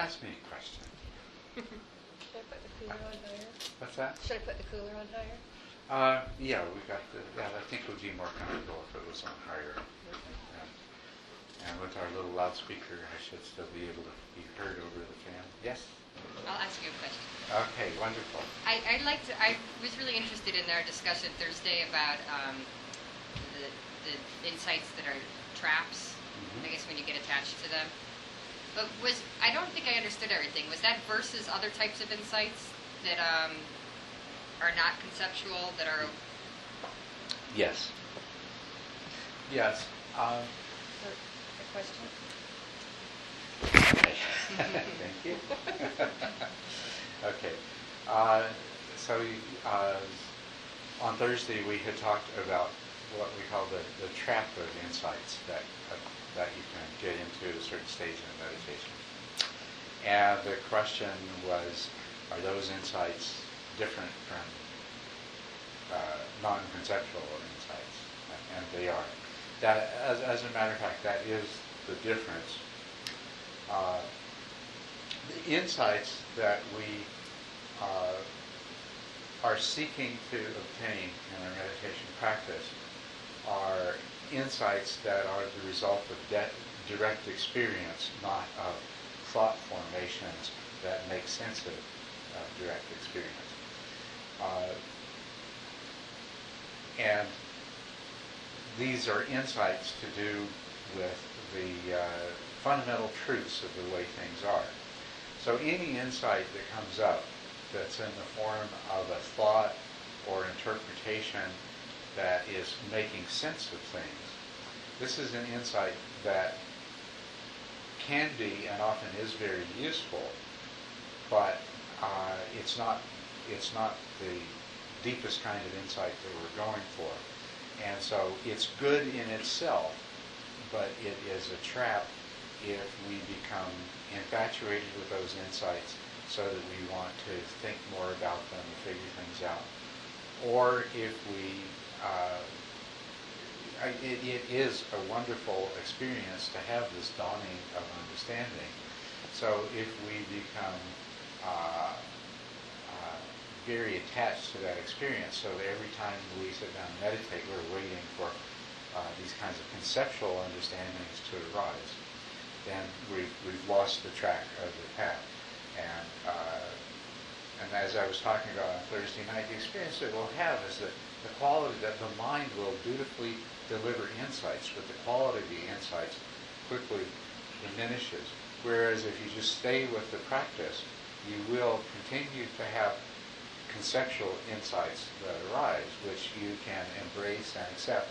Ask me a question. Should I put the cooler on higher? What's that? Should I put the cooler on higher? Yeah, we got the. Yeah, I think it would be more comfortable if it was on higher. And with our little loudspeaker, I should still be able to be heard over the fan. Yes. I'll ask you a question. Okay, wonderful. I was really interested in our discussion Thursday about the insights that are traps. Mm-hmm. I guess when you get attached to them. But I don't think I understood everything. Was that versus other types of insights that are not conceptual, that are... Yes. Yes. A question? Okay. Thank you. Okay. So on Thursday we had talked about what we call the trap of insights that you can get into a certain stage in meditation. And the question was, are those insights different from non-conceptual insights? And they are. That, as a matter of fact, that is the difference. The insights that we are seeking to obtain in our meditation practice are insights that are the result of direct experience, not of thought formations that make sense of direct experience. And these are insights to do with the fundamental truths of the way things are. So any insight that comes up that's in the form of a thought or interpretation that is making sense of things, this is an insight that can be and often is very useful, but it's not the deepest kind of insight that we're going for. And so it's good in itself, but it is a trap if we become infatuated with those insights so that we want to think more about them and figure things out. Or if we, it is a wonderful experience to have this dawning of understanding. So if we become very attached to that experience, so that every time we sit down and meditate, we're waiting for these kinds of conceptual understandings to arise, then we've lost the track of the path. And as I was talking about on Thursday night, the experience that we'll have is that the quality that the mind will dutifully deliver insights, but the quality of the insights quickly diminishes. Whereas if you just stay with the practice, you will continue to have conceptual insights that arise, which you can embrace and accept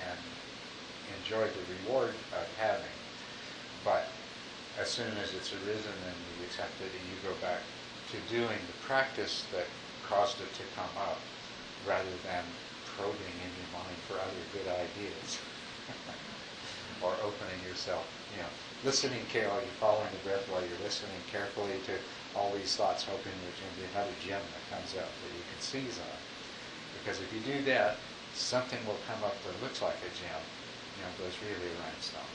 and enjoy the reward of having. But as soon as it's arisen and you accept it, and you go back to doing the practice that caused it to come up, rather than probing in your mind for other good ideas, or opening yourself, listening carefully, you're following the breath while you're listening carefully to all these thoughts, hoping there's going to be another gem that comes up that you can seize on. Because if you do that, something will come up that looks like a gem, but it's really a rhinestone.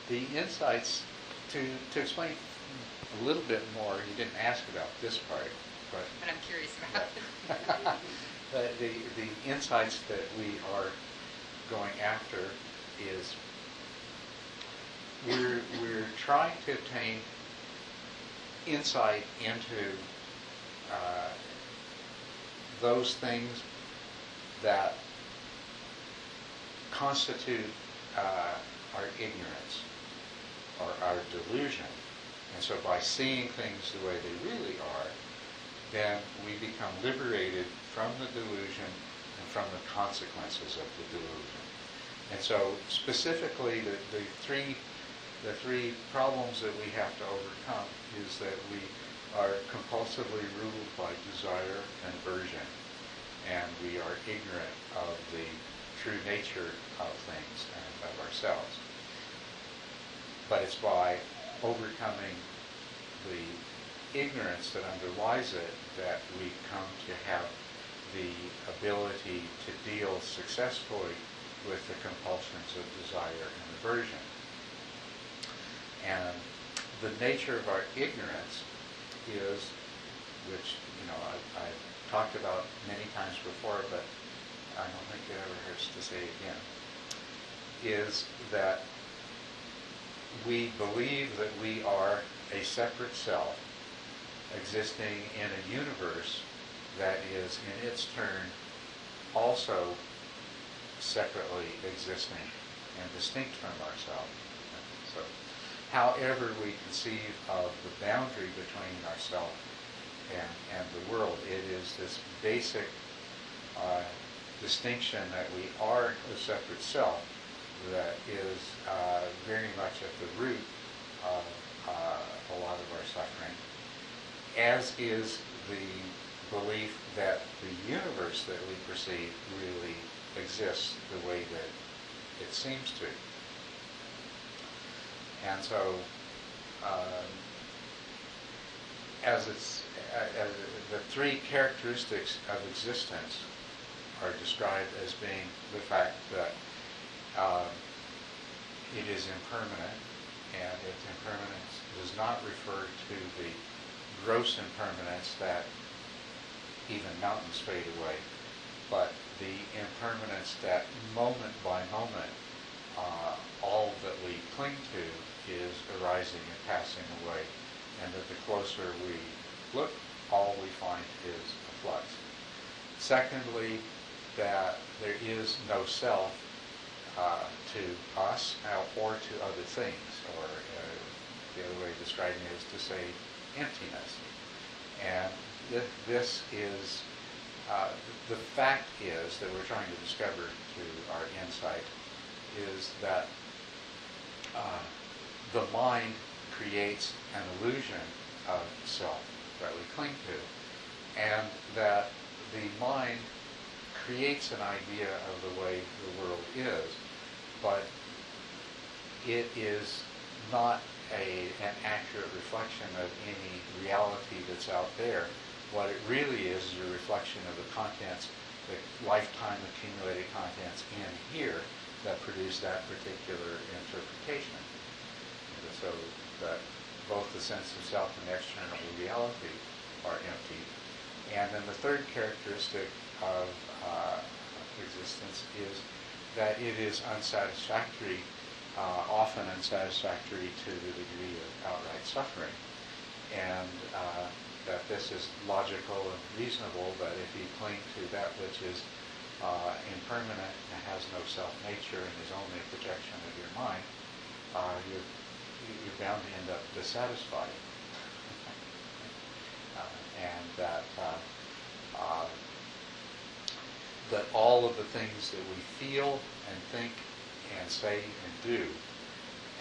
The insights, to explain a little bit more, you didn't ask about this part, but I'm curious about it. the insights that we are going after is we're trying to obtain insight into those things that constitute our ignorance or our delusion. And so by seeing things the way they really are, then we become liberated from the delusion and from the consequences of the delusion. And so specifically the three problems that we have to overcome is that we are compulsively ruled by desire and aversion, and we are ignorant of the true nature of things and of ourselves. But it's by overcoming the ignorance that underlies it that we come to have the ability to deal successfully with the compulsions of desire and aversion. And the nature of our ignorance is, which I've talked about many times before, but I don't think it ever hurts to say again, is that we believe that we are a separate self existing in a universe that is in its turn also separately existing and distinct from ourselves. So, however we conceive of the boundary between ourselves and the world, it is this basic distinction that we are a separate self that is very much at the root of a lot of our suffering, as is the belief that the universe that we perceive really exists the way that it seems to. And so, as the three characteristics of existence are described as being the fact that it is impermanent, and its impermanence does not refer to the gross impermanence that even mountains fade away, but the impermanence that moment by moment all that we cling to is arising and passing away, and that the closer we look, all we find is a flux. Secondly, that there is no self to us or to other things, or the other way of describing it is to say emptiness. And this is, the fact is that we're trying to discover through our insight is that the mind creates an illusion of self that we cling to, and that the mind creates an idea of the way the world is, but it is not an accurate reflection of any reality that's out there. What it really is a reflection of the contents, the lifetime accumulated contents in here that produce that particular interpretation. And so that both the sense of self and external reality are empty. And then the third characteristic of existence is that it is unsatisfactory, often unsatisfactory to the degree of outright suffering. And that this is logical and reasonable, that if you cling to that which is impermanent and has no self-nature and is only a projection of your mind, you're bound to end up dissatisfied. And that that all of the things that we feel and think and say and do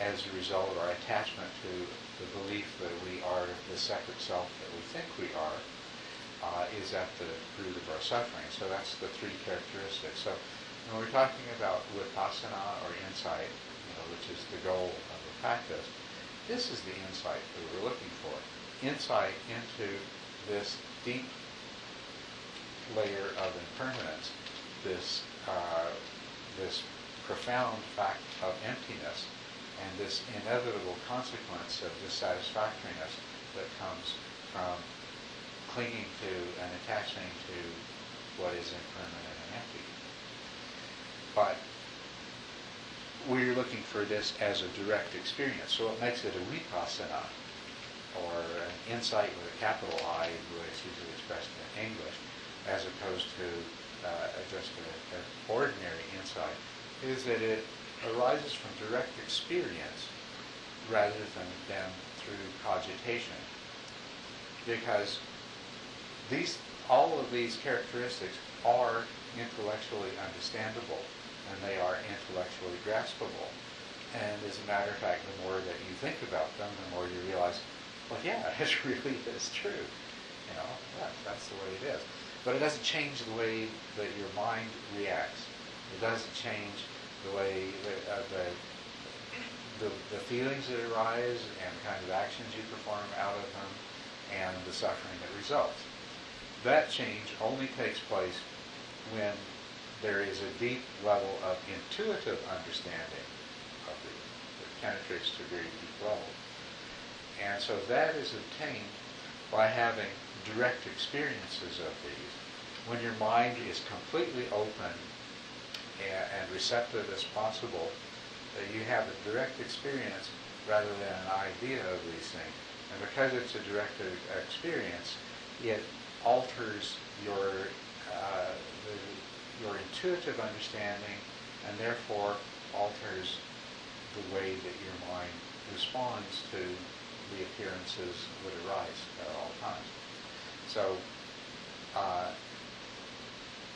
as a result of our attachment to the belief that we are the separate self that we think we are is at the root of our suffering. So that's the three characteristics. So when we're talking about Vipassana or insight, which is the goal of the practice, this is the insight that we're looking for. Insight into this deep layer of impermanence, this profound fact of emptiness, and this inevitable consequence of dissatisfactoriness that comes from clinging to and attaching to what is impermanent and empty. But we're looking for this as a direct experience, so it makes it a vipassana, or an insight with a capital I, the way it's usually expressed in English, as opposed to just an ordinary insight, is that it arises from direct experience rather than through cogitation. Because all of these characteristics are intellectually understandable, and they are intellectually graspable. And as a matter of fact, the more that you think about them, the more you realize, well, yeah, it really is true. That's the way it is. But it doesn't change the way that your mind reacts. It doesn't change the way the feelings that arise and the kind of actions you perform out of them and the suffering that results. that change only takes place when there is a deep level of intuitive understanding of that penetrates to a very deep level. And so that is obtained by having direct experiences of these. When your mind is completely open and receptive as possible, you have a direct experience rather than an idea of these things. And because it's a direct experience, it alters your intuitive understanding, and therefore alters the way that your mind responds to the appearances that arise at all times. So,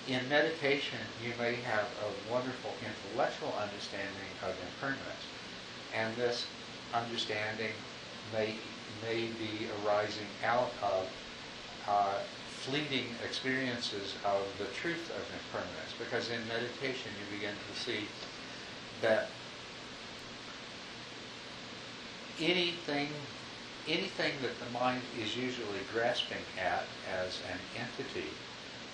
in meditation, you may have a wonderful intellectual understanding of impermanence, and this understanding may be arising out of fleeting experiences of the truth of impermanence, because in meditation you begin to see that anything that the mind is usually grasping at as an entity,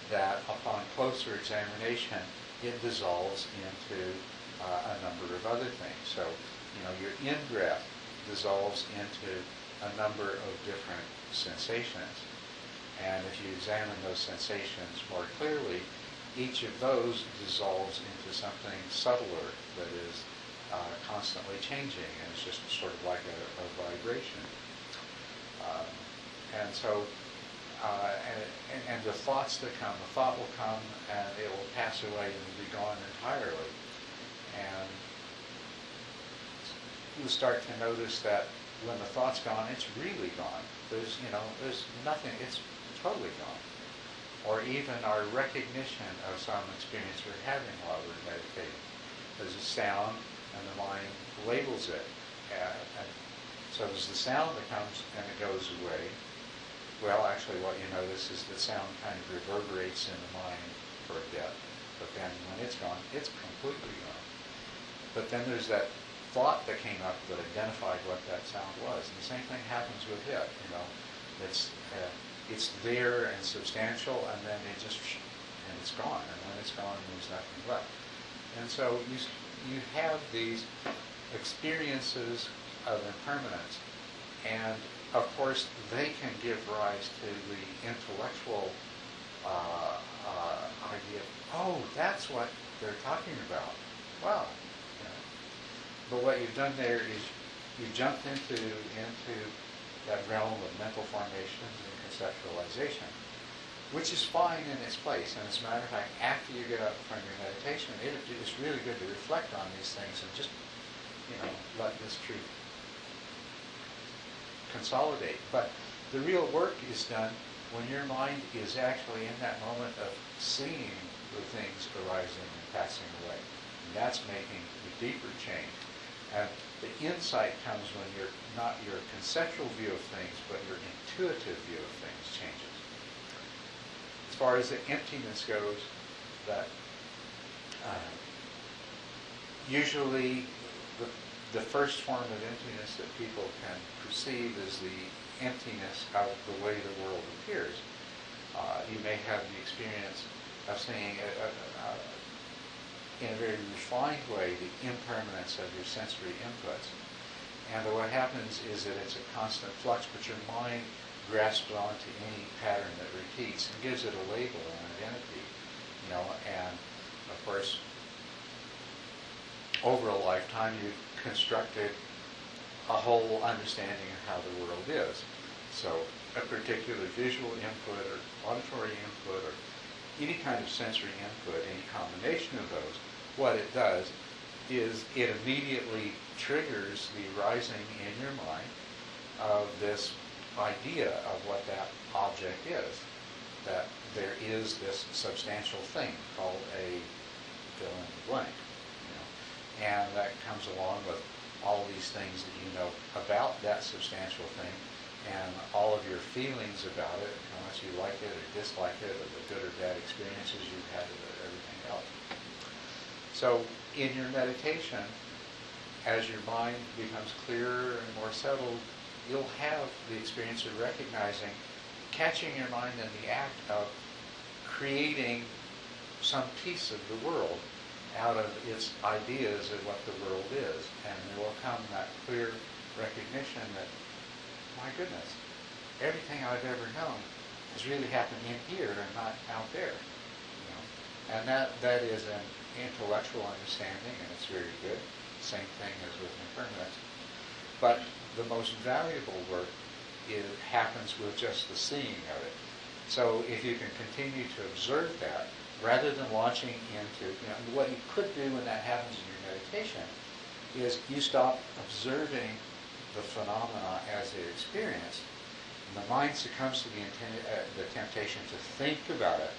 that upon closer examination it dissolves into a number of other things. So, your in-breath dissolves into a number of different sensations. And if you examine those sensations more clearly, each of those dissolves into something subtler that is constantly changing, and it's just sort of like a vibration. And so, and the thoughts that come, the thought will come and it will pass away and be gone entirely. And you start to notice that when the thought's gone, it's really gone. There's nothing, it's totally gone. Or even our recognition of some experience we're having while we're meditating. There's a sound and the mind labels it. And so there's the sound that comes and it goes away. Well, actually what you notice is the sound kind of reverberates in the mind for a bit. But then when it's gone, it's completely gone. But then there's that thought that came up that identified what that sound was. And the same thing happens with it. It's there and substantial, and then it's gone. And when it's gone, there's nothing left. And so you have these experiences of impermanence, and of course they can give rise to the intellectual idea. Oh, that's what they're talking about. Wow. But what you've done there is you've jumped into that realm of mental formations and conceptualization, which is fine in its place. And as a matter of fact, after you get up from your meditation, it's really good to reflect on these things and just, let this truth consolidate. But the real work is done when your mind is actually in that moment of seeing the things arising and passing away. And that's making the deeper change. And the insight comes when not your conceptual view of things, but your intuitive view of things changes. As far as the emptiness goes, that usually the first form of emptiness that people can perceive is the emptiness of the way the world appears. You may have the experience of seeing in a very refined way the impermanence of your sensory inputs. And what happens is that it's a constant flux, but your mind grasps onto any pattern that repeats and gives it a label, an identity, and of course, over a lifetime you've constructed a whole understanding of how the world is. So a particular visual input or auditory input or any kind of sensory input, any combination of those, what it does is it immediately triggers the rising in your mind of this idea of what that object is, that there is this substantial thing called a fill in the blank. And that comes along with all these things that you know about that substantial thing and all of your feelings about it, how much you like it or dislike it, or the good or bad experiences you've had with it, everything else. So in your meditation, as your mind becomes clearer and more settled, you'll have the experience of recognizing, catching your mind in the act of creating some piece of the world out of its ideas of what the world is. And there will come that clear recognition that, my goodness, everything I've ever known has really happened in here and not out there. You know? And that is an intellectual understanding, and it's very good. Same thing as with impermanence. But the most valuable work happens with just the seeing of it. So if you can continue to observe that, rather than launching into, what you could do when that happens in your meditation is you stop observing the phenomena as they're experienced, and the mind succumbs to the temptation to think about it,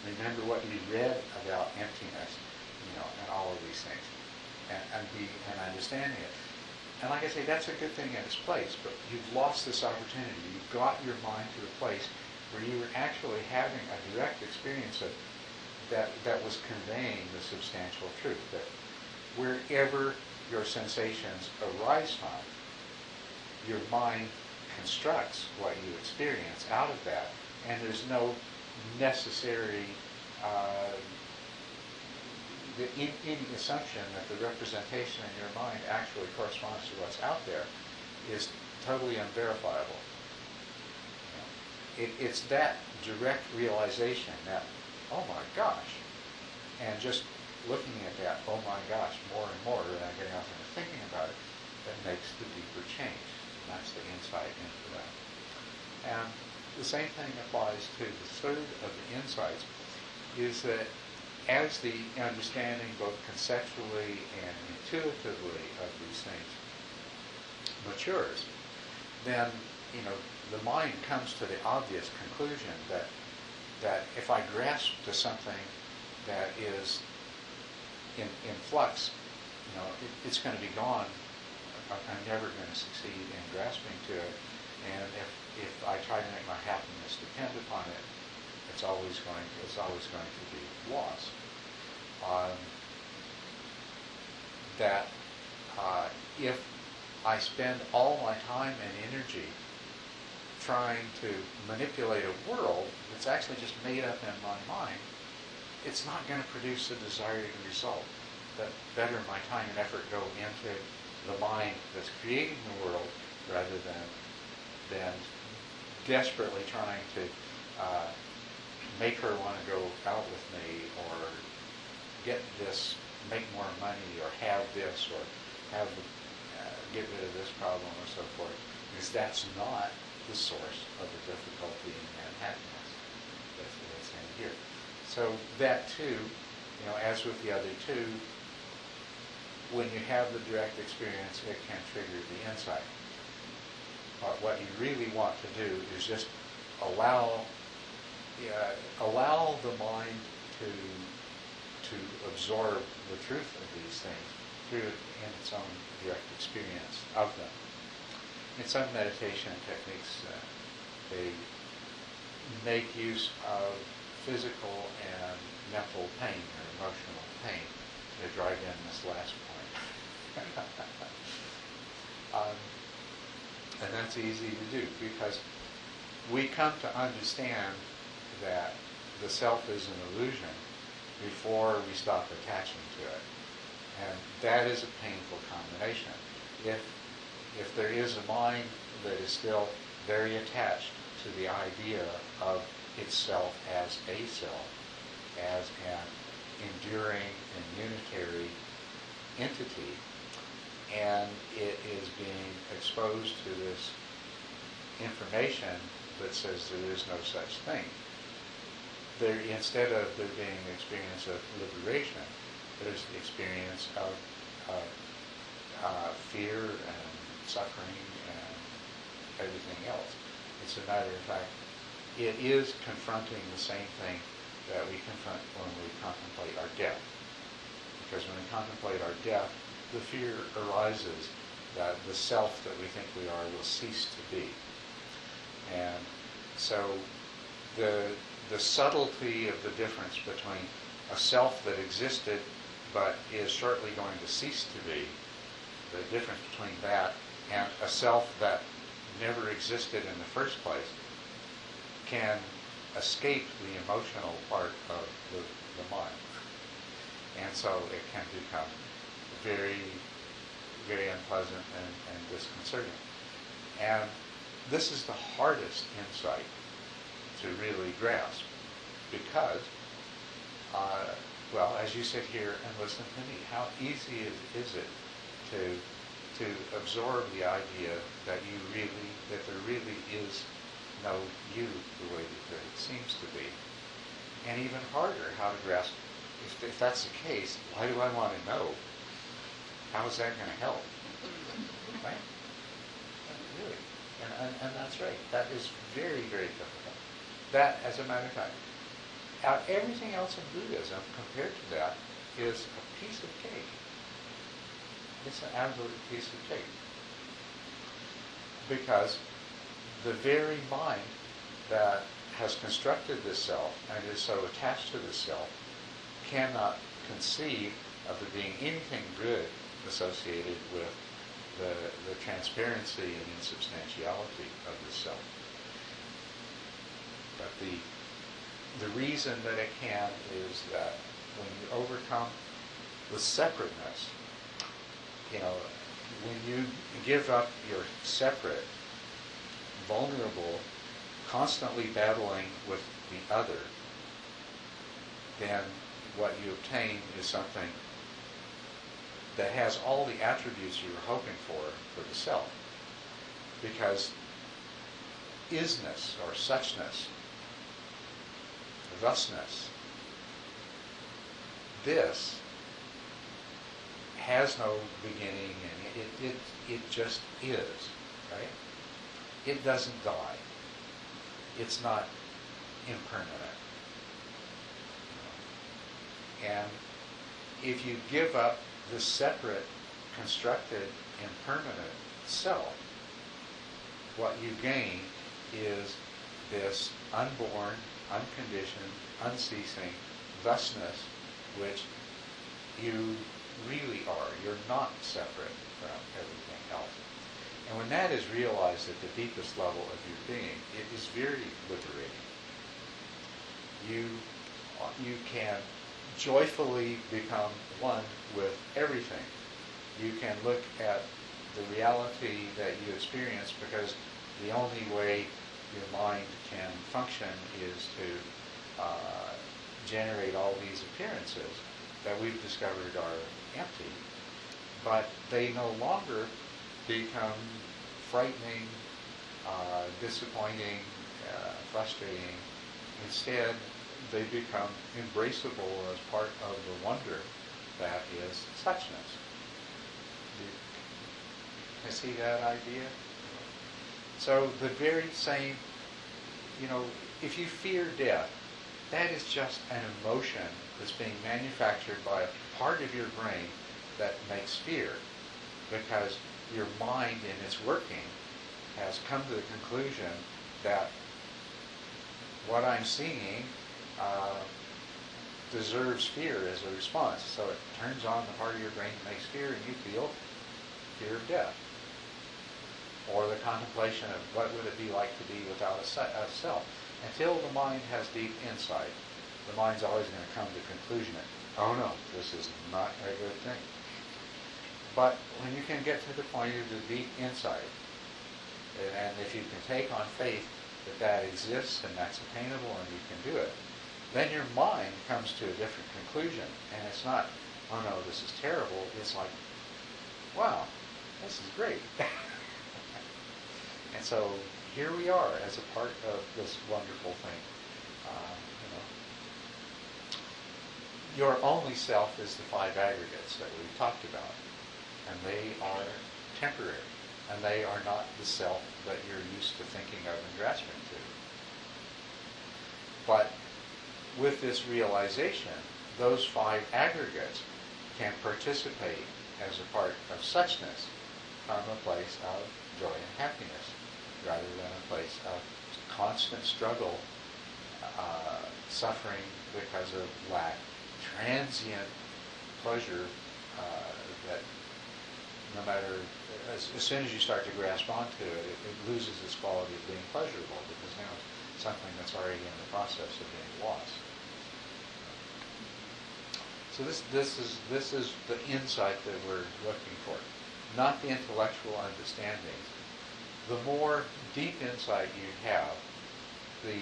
remember what you read about emptiness, and all of these things, and understanding it. And like I say, that's a good thing in its place, but you've lost this opportunity. You've got your mind to the place where you were actually having a direct experience of that was conveying the substantial truth, that wherever your sensations arise from, your mind constructs what you experience out of that, and there's no necessary any assumption that the representation in your mind actually corresponds to what's out there is totally unverifiable. It's that direct realization that, oh my gosh, and just looking at that, oh my gosh, more and more, and I'm getting off into thinking about it, that makes the deeper change. And that's the insight into that. And the same thing applies to the third of the insights, is that as the understanding both conceptually and intuitively of these things matures, then the mind comes to the obvious conclusion that if I grasp to something that is in flux, it's going to be gone. I'm never going to succeed in grasping to it, and if I try to make my happiness depend upon it, it's always going to be lost. If I spend all my time and energy trying to manipulate a world that's actually just made up in my mind, it's not going to produce the desired result. That better my time and effort go into the mind that's creating the world rather than desperately trying to make her want to go out with me, or get this, make more money, or have this, or get rid of this problem, or so forth, because that's not the source of the difficulty and happiness that's in here. So that too, as with the other two, when you have the direct experience, it can trigger the insight. But what you really want to do is just allow the mind to absorb the truth of these things through in its own direct experience of them. In some meditation techniques, they make use of physical and mental pain or emotional pain to drive in this last point. And that's easy to do, because we come to understand that the self is an illusion before we stop attaching to it. And that is a painful combination. If there is a mind that is still very attached to the idea of itself as a self, as an enduring and unitary entity, and it is being exposed to this information that says there is no such thing, instead of there being the experience of liberation, there's the experience of fear and suffering and everything else. It's a matter of fact, it is confronting the same thing that we confront when we contemplate our death. Because when we contemplate our death, the fear arises that the self that we think we are will cease to be. And so the subtlety of the difference between a self that existed but is shortly going to cease to be, the difference between that and a self that never existed in the first place, can escape the emotional part of the mind. And so it can become very, very unpleasant and disconcerting. And this is the hardest insight to really grasp because, well, as you sit here and listen to me, how easy is it to absorb the idea that there really is no you the way that there seems to be. And even harder, how to grasp, if that's the case, why do I want to know? How is that going to help? Right? Really. And that's right. That is very, very difficult. That, as a matter of fact, everything else in Buddhism, compared to that, is a piece of cake. It's an absolute piece of cake. Because the very mind that has constructed this self and is so attached to this self cannot conceive of there being anything good associated with the transparency and insubstantiality of the self. But the reason that it can is that when you overcome the separateness, when you give up your separate, vulnerable, constantly battling with the other, then what you obtain is something that has all the attributes you were hoping for the self. Because isness or suchness, thusness, this has no beginning and it just is, right? It doesn't die. It's not impermanent. And if you give up the separate, constructed, impermanent self, what you gain is this unborn, unconditioned, unceasing thusness, which you really are. You're not separate from everything else. And when that is realized at the deepest level of your being, it is very liberating. You can joyfully become one with everything. You can look at the reality that you experience because the only way your mind can function is to generate all these appearances that we've discovered are empty, but they no longer become frightening, disappointing, frustrating. Instead, they become embraceable as part of the wonder that is suchness. You see that idea? So the very same, if you fear death, that is just an emotion that's being manufactured by a part of your brain that makes fear, because your mind in its working has come to the conclusion that what I'm seeing deserves fear as a response. So it turns on the part of your brain that makes fear, and you feel fear of death. Or the contemplation of what would it be like to be without a self. Until the mind has deep insight, the mind's always going to come to the conclusion that, oh no, this is not a good thing. But when you can get to the point of the deep insight, and if you can take on faith that that exists and that's attainable and you can do it, then your mind comes to a different conclusion. And it's not, oh no, this is terrible. It's like, wow, this is great. And so here we are as a part of this wonderful thing. Your only self is the five aggregates that we've talked about. And they are temporary. And they are not the self that you're used to thinking of and grasping to. But with this realization, those five aggregates can participate as a part of suchness from a place of joy and happiness, rather than a place of constant struggle, suffering because of lack, transient pleasure that no matter, as soon as you start to grasp onto it, it loses its quality of being pleasurable, because now it's something that's already in the process of being lost. So this is the insight that we're looking for, not the intellectual understanding. The more deep insight you have, the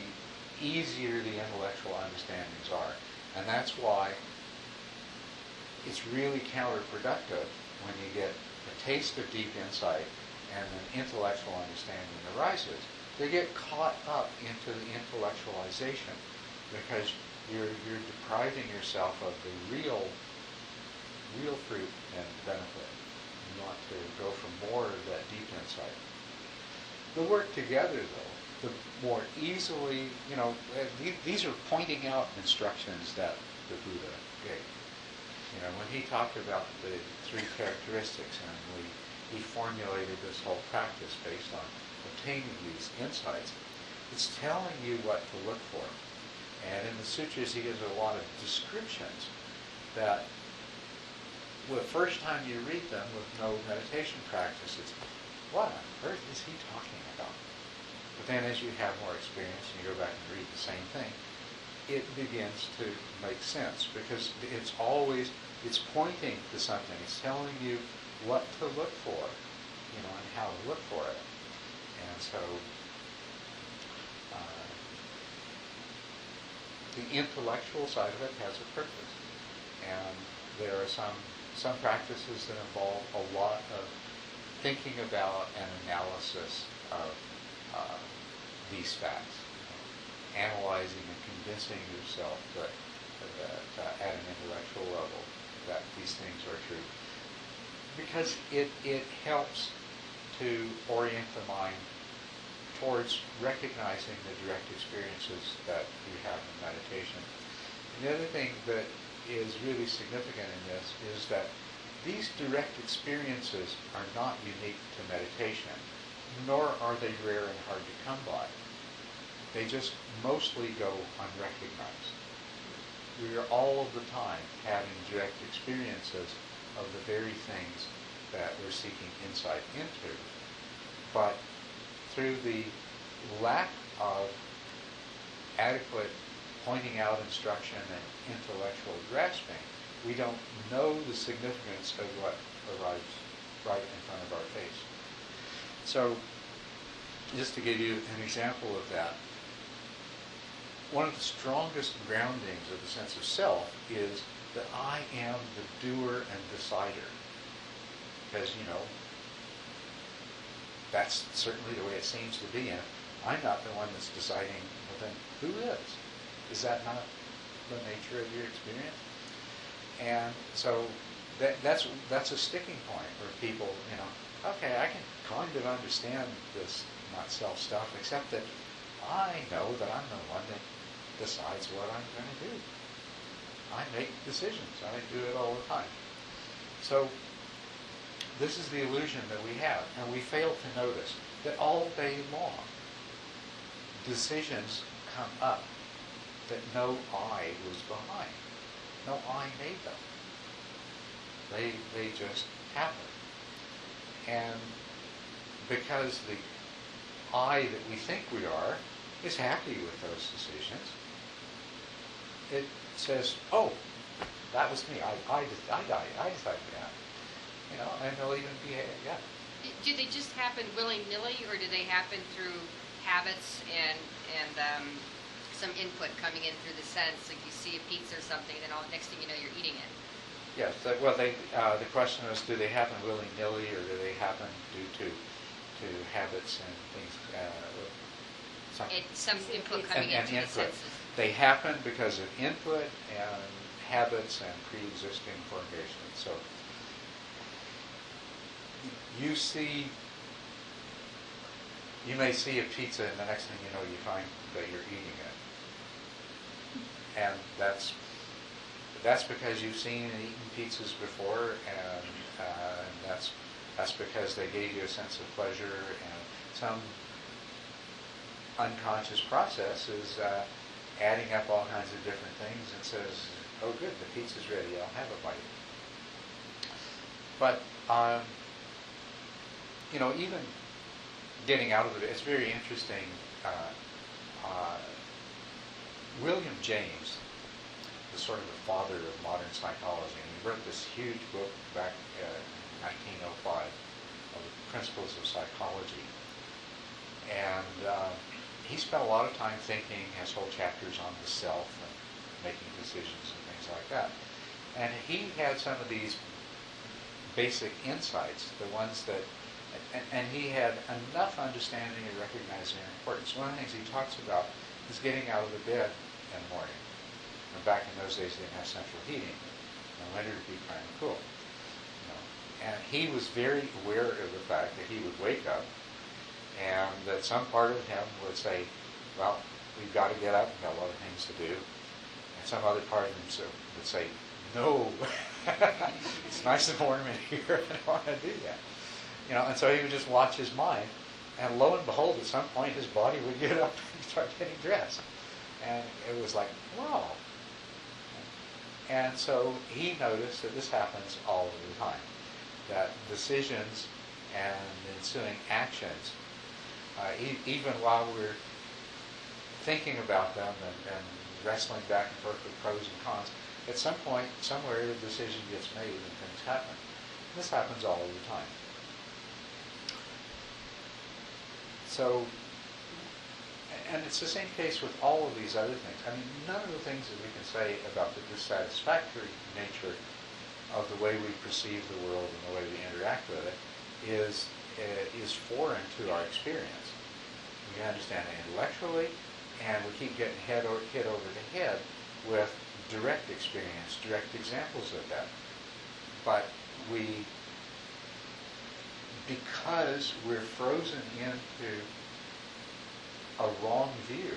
easier the intellectual understandings are. And that's why it's really counterproductive when you get a taste of deep insight and an intellectual understanding arises. They get caught up into the intellectualization because you're depriving yourself of the real fruit and benefit. You want to go for more of that deep insight. The work together, though, the more easily, these are pointing out instructions that the Buddha gave. When he talked about the three characteristics and he formulated this whole practice based on obtaining these insights, it's telling you what to look for. And in the sutras, he gives a lot of descriptions that the first time you read them with no meditation practice, it's, what on earth is he talking about? But then as you have more experience and you go back and read the same thing, it begins to make sense because it's pointing to something. It's telling you what to look for, and how to look for it. And so the intellectual side of it has a purpose. And there are some practices that involve a lot of thinking about and analysis of these facts, analyzing and convincing yourself that at an intellectual level that these things are true. Because it helps to orient the mind towards recognizing the direct experiences that you have in meditation. And the other thing that is really significant in this is that these direct experiences are not unique to meditation, nor are they rare and hard to come by. They just mostly go unrecognized. We are all of the time having direct experiences of the very things that we're seeking insight into. But through the lack of adequate pointing out instruction and intellectual grasping, we don't know the significance of what arrives right in front of our face. So, just to give you an example of that, one of the strongest groundings of the sense of self is that I am the doer and decider. Because, that's certainly the way it seems to be. And I'm not the one that's deciding, well then, who is? Is that not the nature of your experience? And so that's a sticking point where people, okay, I can kind of understand this not self stuff, except that I know that I'm the one that decides what I'm going to do. I make decisions. I do it all the time. So this is the illusion that we have, and we fail to notice that all day long decisions come up that no I was behind. No I made them. They just happen. And because the I that we think we are is happy with those decisions, it says, oh, that was me. I decided that. And they'll even be, yeah. Do they just happen willy-nilly, or do they happen through habits and some input coming in through the sense, like you see a pizza or something, and then next thing you know, you're eating it? Yes. The question is, do they happen willy-nilly, or do they happen due to habits and things? Some input coming into the senses. They happen because of input and habits and pre-existing formation. So you may see a pizza, and the next thing you know, you find that you're eating it. And that's because you've seen and eaten pizzas before, and that's because they gave you a sense of pleasure, and some unconscious process is adding up all kinds of different things and says, oh good, the pizza's ready, I'll have a bite. But even getting out of it, it's very interesting. uh, William James, the sort of the father of modern psychology, and he wrote this huge book back in 1905 of the Principles of Psychology. And he spent a lot of time thinking, has whole chapters on the self and making decisions and things like that. And he had some of these basic insights, the ones that, and he had enough understanding and recognizing their importance. One of the things he talks about is getting out of the bed in the morning. And back in those days, they didn't have central heating. In winter, it'd be kind of cool. You know. And he was very aware of the fact that he would wake up and that some part of him would say, well, we've got to get up, we've got a lot of things to do. And some other part of him would say, no, it's nice and warm in here, I don't want to do that. You know, and so he would just watch his mind, and lo and behold, at some point his body would get up and start getting dressed. And it was like, wow. And so he noticed that this happens all the time, that decisions and ensuing actions, even while we're thinking about them and wrestling back and forth with pros and cons, at some point, somewhere, a decision gets made and things happen. This happens all the time. So, and it's the same case with all of these other things. I mean, none of the things that we can say about the dissatisfactory nature of the way we perceive the world and the way we interact with it is foreign to our experience. We understand it intellectually, and we keep getting hit over the head with direct experience, direct examples of that. But because we're frozen into a wrong view,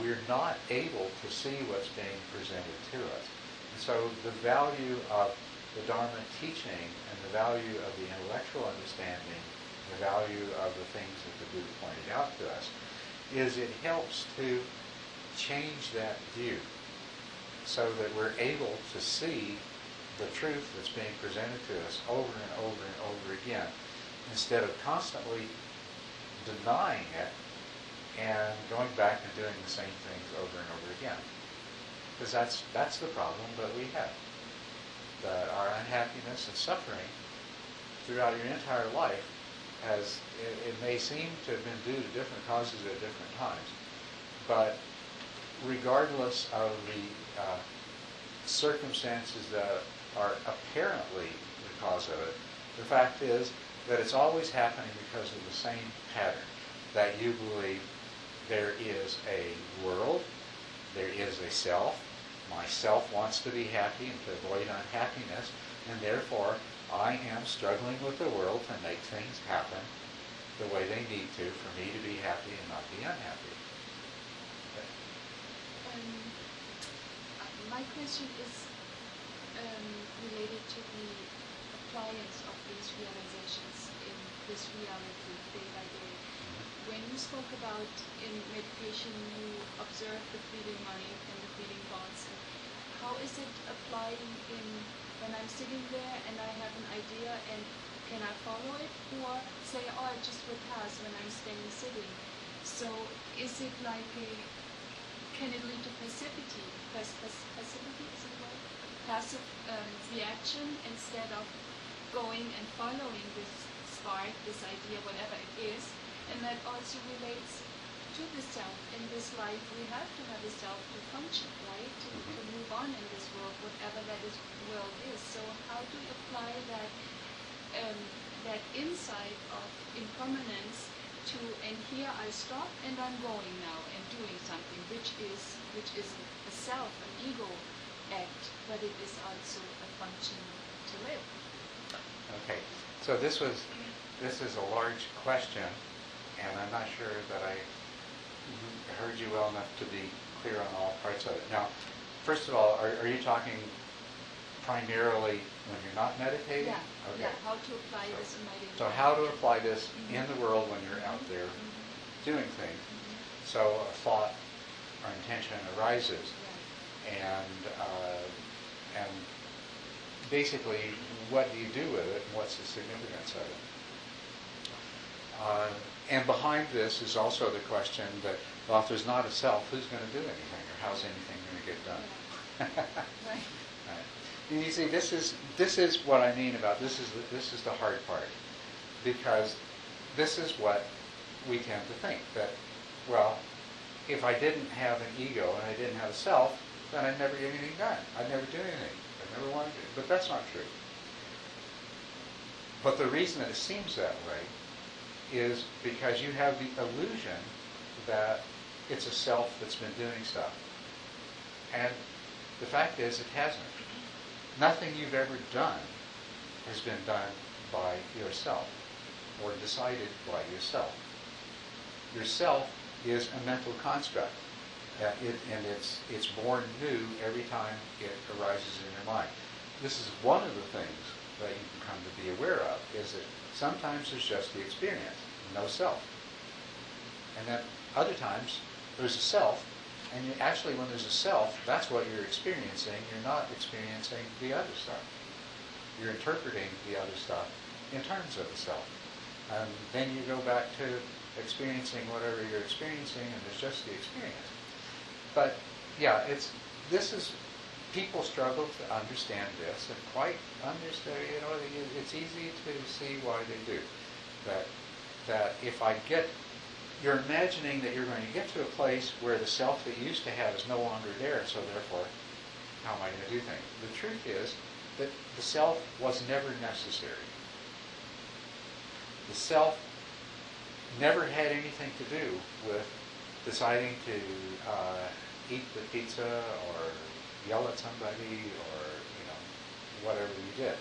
we're not able to see what's being presented to us. And so the value of the Dharma teaching and the value of the intellectual understanding, the value of the things that the Buddha pointed out to us, is it helps to change that view so that we're able to see the truth that's being presented to us over and over and over again, instead of constantly denying it and going back and doing the same things over and over again. Because that's the problem that we have. That our unhappiness and suffering throughout your entire life it may seem to have been due to different causes at different times, but regardless of the circumstances that are apparently the cause of it, the fact is that it's always happening because of the same pattern, that you believe there is a world, there is a self, my self wants to be happy and to avoid unhappiness, and therefore I am struggling with the world to make things happen the way they need to for me to be happy and not be unhappy. My question is related to the appliance of these realizations in this reality day by day. When you spoke about in meditation you observe the fleeting mind and the fleeting thoughts, how is it applying in when I'm sitting there and I have an idea and can I follow it, or say, oh, it just will pass when I'm staying sitting? So is it like can it lead to passivity? Passivity, is it right? Passive reaction instead of going and following this spark, this idea, whatever it is. And that also relates to the self. In this life, we have to have a self to function, right? To move on in this world, whatever that world is. So how do you apply that that insight of impermanence to, and here I stop and I'm going now and doing something, which is a self, an ego act, but it is also a function to live. Okay, so this is a large question, and I'm not sure that I heard you well enough to be clear on all parts of it. Now, first of all, are you talking primarily when you're not meditating? Yeah. Okay. Yeah. How to apply this in my daily So life. how to apply this in the world when you're out there doing things. So a thought or intention arises, and basically, what do you do with it, and what's the significance of it? And behind this is also the question that Well, if there's not a self, who's going to do anything, or how's anything going to get done? Right. Right. And you see, this is what I mean about this is the hard part, because this is what we tend to think, that, well, if I didn't have an ego and I didn't have a self, then I'd never get anything done. I'd never do anything. I'd never want to do it. But that's not true. But the reason that it seems that way is because you have the illusion that it's a self that's been doing stuff. And the fact is, it hasn't. Nothing you've ever done has been done by yourself or decided by yourself. Yourself is a mental construct, and it's born new every time it arises in your mind. This is one of the things that you can come to be aware of, is that sometimes there's just the experience, no self. And then other times there's a self, and actually when there's a self, that's what you're experiencing. You're not experiencing the other stuff. You're interpreting the other stuff in terms of the self. And then you go back to experiencing whatever you're experiencing, and there's just the experience. But yeah, people struggle to understand this, and quite understand, it's easy to see why they do. That if you're imagining that you're going to get to a place where the self that you used to have is no longer there, so therefore, how am I going to do things? The truth is that the self was never necessary. The self never had anything to do with deciding to eat the pizza or yell at somebody or whatever you did.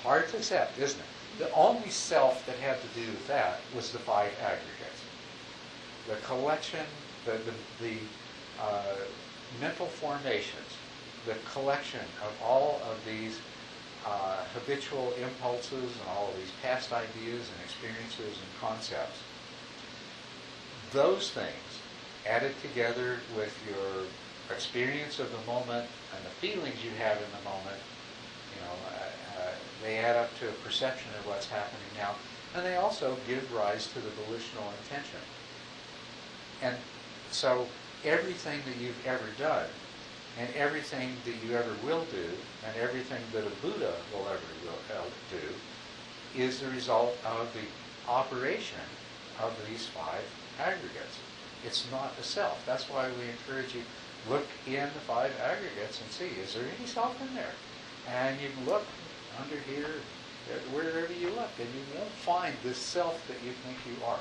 Hard to accept, isn't it? The only self that had to do with that was the 5 aggregates. The collection, the mental formations, the collection of all of these habitual impulses and all of these past ideas and experiences and concepts. Those things, added together with your experience of the moment and the feelings you have in the moment, they add up to a perception of what's happening now, and they also give rise to the volitional intention. And so everything that you've ever done, and everything that you ever will do, and everything that a Buddha will ever do, is the result of the operation of these 5 aggregates. It's not a self. That's why we encourage you, look in the 5 aggregates and see, is there any self in there? And you can look under here, wherever you look, and you won't find this self that you think you are.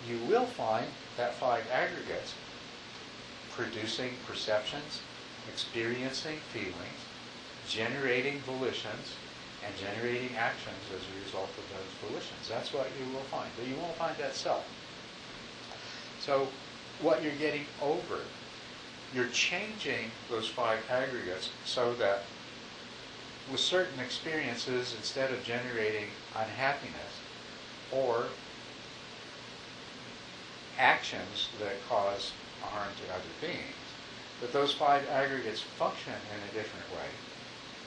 You will find that 5 aggregates producing perceptions, experiencing feelings, generating volitions, and generating actions as a result of those volitions. That's what you will find. But you won't find that self. So what you're getting over, you're changing those 5 aggregates so that with certain experiences, instead of generating unhappiness or actions that cause harm to other beings, that those 5 aggregates function in a different way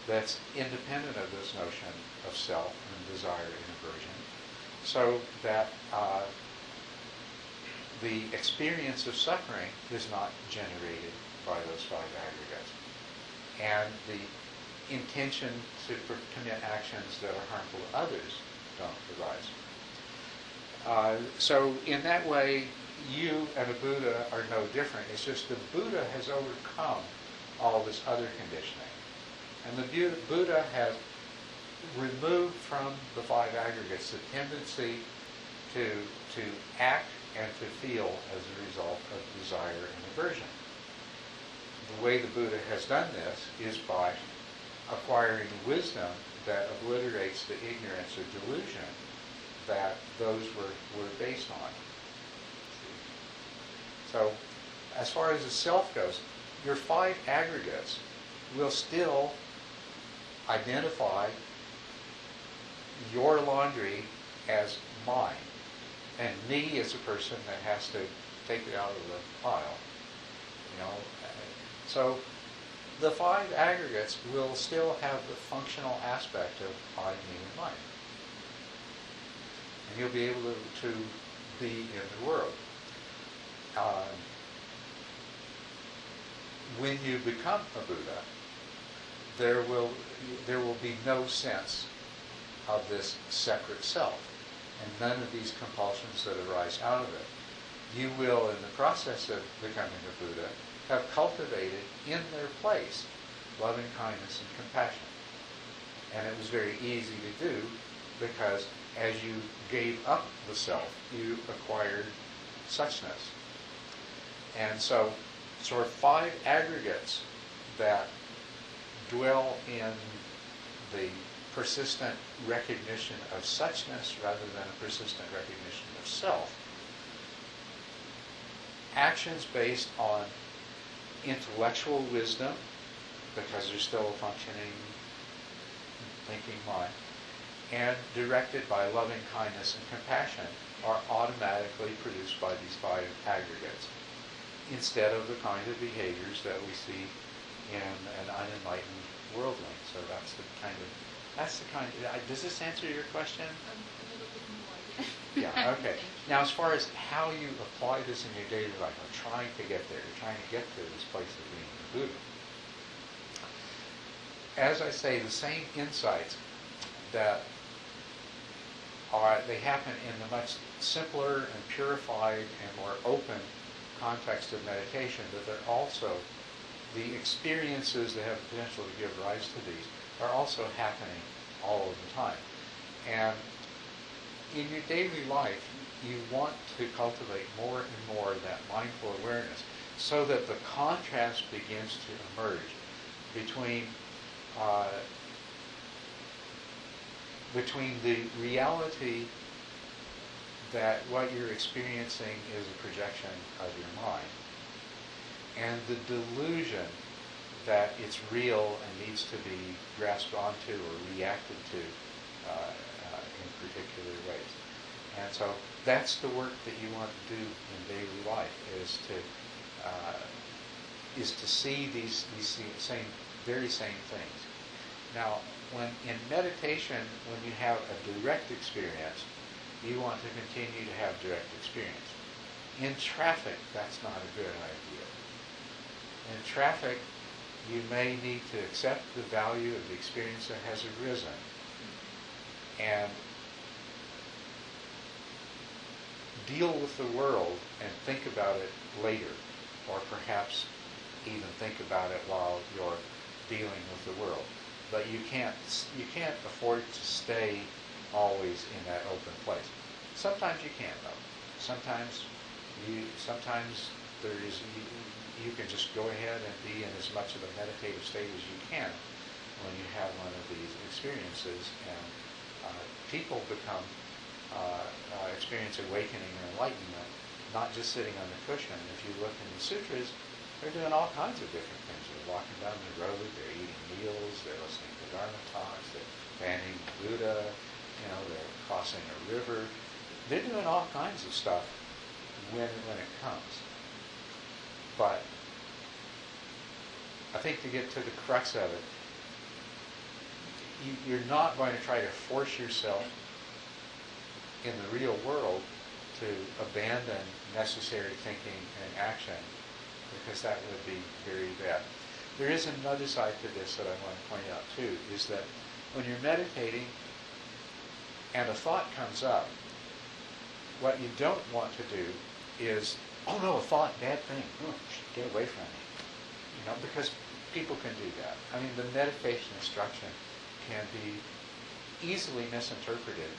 that's independent of this notion of self and desire and aversion, so that the experience of suffering is not generated by those 5 aggregates. And the intention to commit actions that are harmful to others don't arise. So in that way, you and a Buddha are no different. It's just the Buddha has overcome all this other conditioning. And the Buddha has removed from the 5 aggregates the tendency to act and to feel as a result of desire and aversion. The way the Buddha has done this is by acquiring wisdom that obliterates the ignorance or delusion that those were based on. So, as far as the self goes, your 5 aggregates will still identify your laundry as mine, and me as a person that has to take it out of the pile. So the 5 aggregates will still have the functional aspect of I, me, and mine. and you'll be able to be in the world. When you become a Buddha, there will be no sense of this separate self, and none of these compulsions that arise out of it. You will, in the process of becoming a Buddha, have cultivated in their place loving kindness and compassion. And it was very easy to do because as you gave up the self, you acquired suchness. And so, sort of 5 aggregates that dwell in the persistent recognition of suchness rather than a persistent recognition of self. Actions based on intellectual wisdom, because there's still a functioning thinking mind, and directed by loving kindness and compassion are automatically produced by these 5 aggregates, instead of the kind of behaviors that we see in an unenlightened worldling. So that's the kind of, does this answer your question? A little bit more. Yeah, okay. Now, as far as how you apply this in your daily life, I'm trying to get there. You're trying to get to this place of being a Buddha. As I say, the same insights that they happen in the much simpler and purified and more open context of meditation, but they're also the experiences that have the potential to give rise to these are also happening all of the time. And in your daily life, you want to cultivate more and more that mindful awareness so that the contrast begins to emerge between the reality that what you're experiencing is a projection of your mind and the delusion that it's real and needs to be grasped onto or reacted to in particular ways. And so that's the work that you want to do in daily life, is to see these very same things. Now, when in meditation, when you have a direct experience, you want to continue to have direct experience. In traffic, that's not a good idea. In traffic, you may need to accept the value of the experience that has arisen and deal with the world and think about it later, or perhaps even think about it while you're dealing with the world. But you can't afford to stay always in that open place. Sometimes you can, though. Sometimes you can just go ahead and be in as much of a meditative state as you can when you have one of these experiences, and people experience awakening and enlightenment, not just sitting on the cushion. If you look in the sutras, they're doing all kinds of different things. They're walking down the road, they're eating meals, they're listening to Dharma talks, they're chanting Buddha, they're crossing a river. They're doing all kinds of stuff when it comes. But I think to get to the crux of it, you're not going to try to force yourself in the real world to abandon necessary thinking and action, because that would be very bad. There is another side to this that I want to point out too, is that when you're meditating and a thought comes up, what you don't want to do is, oh no, a thought, bad thing, get away from it. Because people can do that. I mean, the meditation instruction can be easily misinterpreted,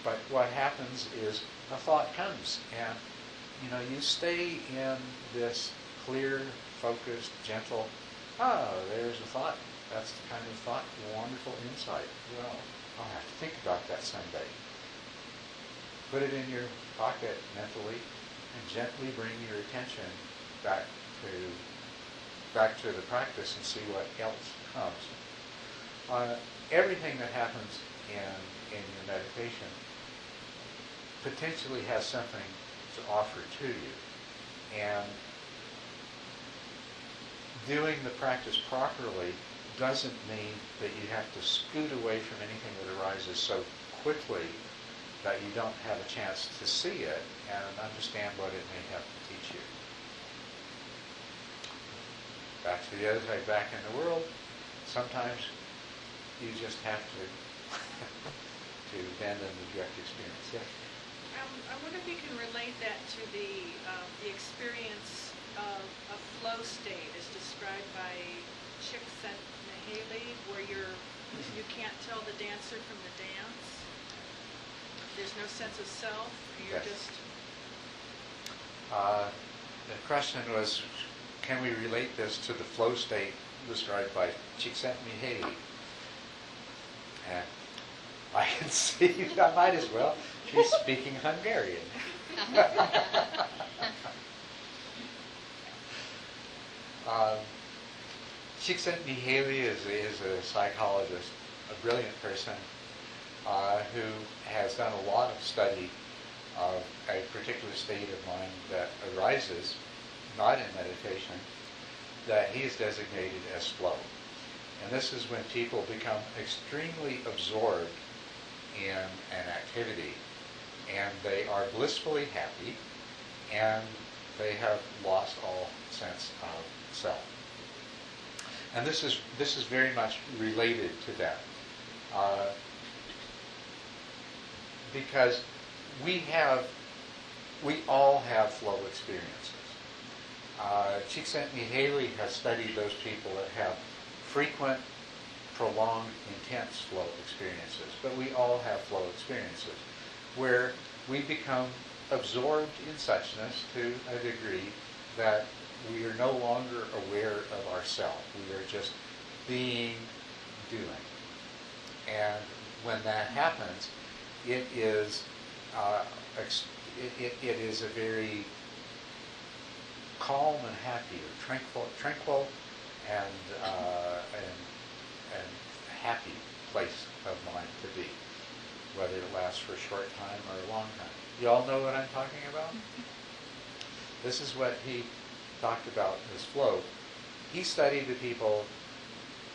but what happens is a thought comes and, you stay in this clear, focused, gentle, there's a thought. That's the kind of thought, wonderful insight. Well, I'll have to think about that someday. Put it in your pocket mentally and gently bring your attention back to the practice and see what else comes. Everything that happens in your meditation potentially has something to offer to you. And doing the practice properly doesn't mean that you have to scoot away from anything that arises so quickly that you don't have a chance to see it and understand what it may have to teach you. Back to the other side, back in the world, sometimes you just have to to bend in the direct experience. Yeah. I wonder if you can relate that to the experience of a flow state as described by Csikszentmihalyi, where you can't tell the dancer from the dance. There's no sense of self. You're Yes. just. The question was, can we relate this to the flow state described by Csikszentmihalyi? And I can see, I might as well. She's speaking Hungarian. Csikszentmihalyi is a psychologist, a brilliant person who has done a lot of study of a particular state of mind that arises, not in meditation, that he has designated as flow. And this is when people become extremely absorbed in an activity and they are blissfully happy and they have lost all sense of self. And this is very much related to that. Because we all have flow experiences. Csikszentmihalyi has studied those people that have frequent, prolonged, intense flow experiences. But we all have flow experiences where we become absorbed in suchness to a degree that we are no longer aware of ourself. We are just being, doing. And when that happens, it is it is a very calm and happy, or tranquil and happy place of mind to be, whether it lasts for a short time or a long time. You all know what I'm talking about? This is what he talked about, this flow. He studied the people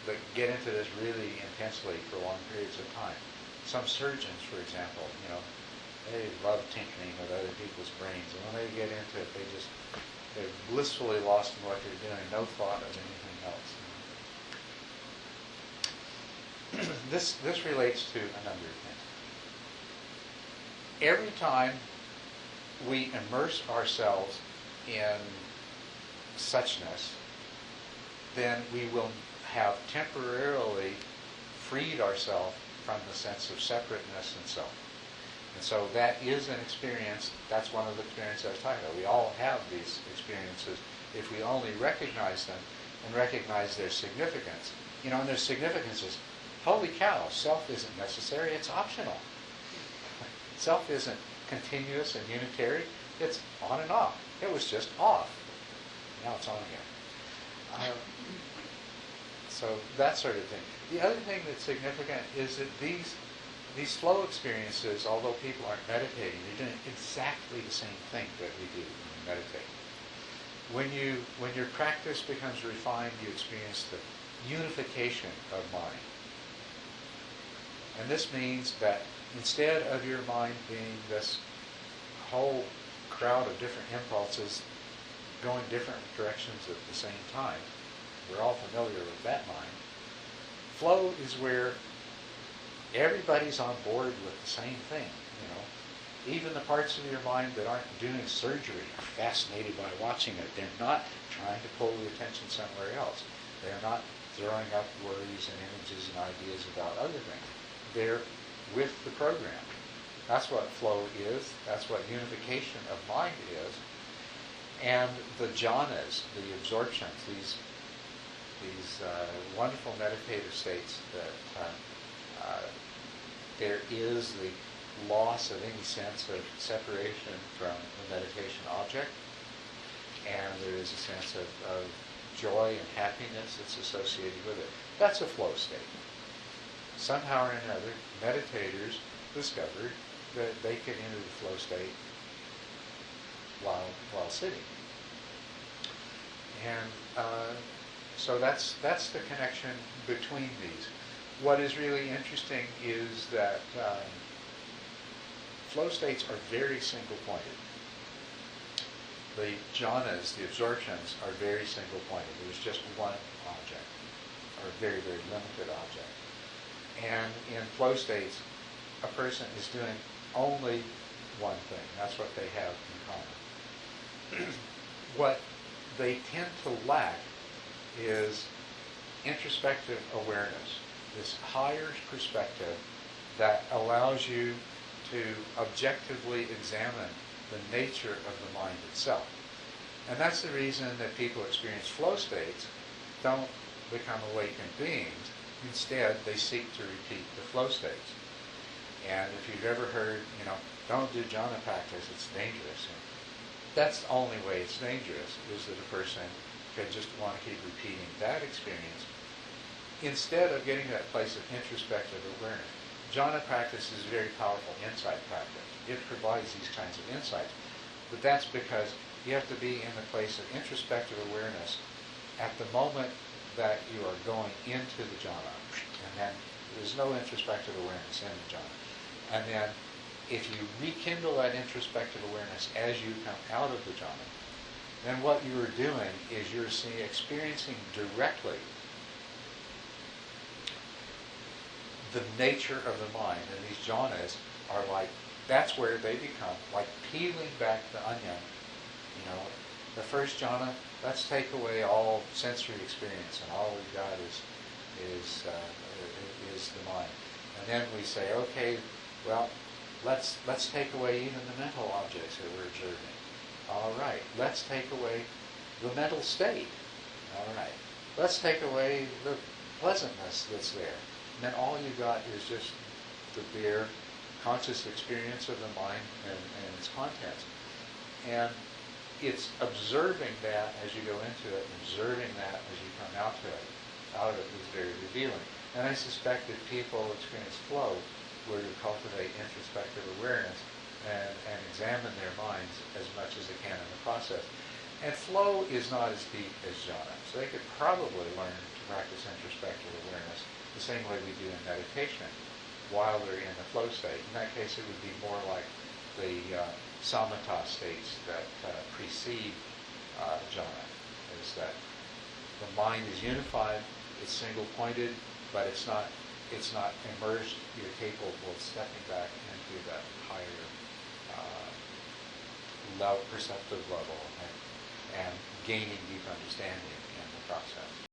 that get into this really intensely for long periods of time. Some surgeons, for example, they love tinkering with other people's brains, and when they get into it, they're blissfully lost in what they're doing, no thought of anything else. This relates to a number of things. Every time we immerse ourselves in suchness, then we will have temporarily freed ourselves from the sense of separateness and self. And so that is an experience. That's one of the experiences I was talking about. We all have these experiences if we only recognize them and recognize their significance. And their significance is, holy cow, self isn't necessary, it's optional. Self isn't continuous and unitary, it's on and off. It was just off. Now it's on again. So that sort of thing. The other thing that's significant is that these flow experiences, although people aren't meditating, they're doing exactly the same thing that we do when we meditate. When your practice becomes refined, you experience the unification of mind. And this means that instead of your mind being this whole crowd of different impulses going different directions at the same time, we're all familiar with that mind. Flow is where everybody's on board with the same thing. Even the parts of your mind that aren't doing surgery are fascinated by watching it. They're not trying to pull the attention somewhere else. They're not throwing up worries and images and ideas about other things. They're with the program. That's what flow is. That's what unification of mind is. And the jhanas, the absorptions, these wonderful meditative states that there is the loss of any sense of separation from the meditation object, and there is a sense of joy and happiness that's associated with it. That's a flow state. Somehow or another, meditators discovered that they could enter the flow state while sitting. And so that's the connection between these. What is really interesting is that flow states are very single-pointed. The jhanas, the absorptions, are very single-pointed. There's just one object, or a very, very limited object. And in flow states, a person is doing only one thing. That's what they have in common. What they tend to lack is introspective awareness, this higher perspective that allows you to objectively examine the nature of the mind itself. And that's the reason that people experience flow states don't become awakened beings. Instead, they seek to repeat the flow states. And if you've ever heard, don't do jhana practice, it's dangerous. And that's the only way it's dangerous, is that a person could just want to keep repeating that experience instead of getting to that place of introspective awareness. Jhana practice is a very powerful insight practice. It provides these kinds of insights. But that's because you have to be in the place of introspective awareness at the moment that you are going into the jhana. And then there's no introspective awareness in the jhana. And then if you rekindle that introspective awareness as you come out of the jhana, then what you are doing is you're experiencing directly the nature of the mind. And these jhanas are like, that's where they become like peeling back the onion. The first jhana, let's take away all sensory experience, and all we've got is the mind. And then we say, okay, well, let's take away even the mental objects that we're observing. All right, let's take away the mental state. All right, let's take away the pleasantness that's there. And then all you got is just the bare conscious experience of the mind and its contents. And it's observing that as you go into it, observing that as you come out of it is very revealing. And I suspect that people experience flow where to cultivate introspective awareness and examine their minds as much as they can in the process. And flow is not as deep as jhana. So they could probably learn to practice introspective awareness the same way we do in meditation while they're in the flow state. In that case, it would be more like the samatha states that precede jhana, is that the mind is unified, it's single-pointed, but it's not immersed. You're capable of stepping back into that higher perceptive level and gaining deep understanding in the process.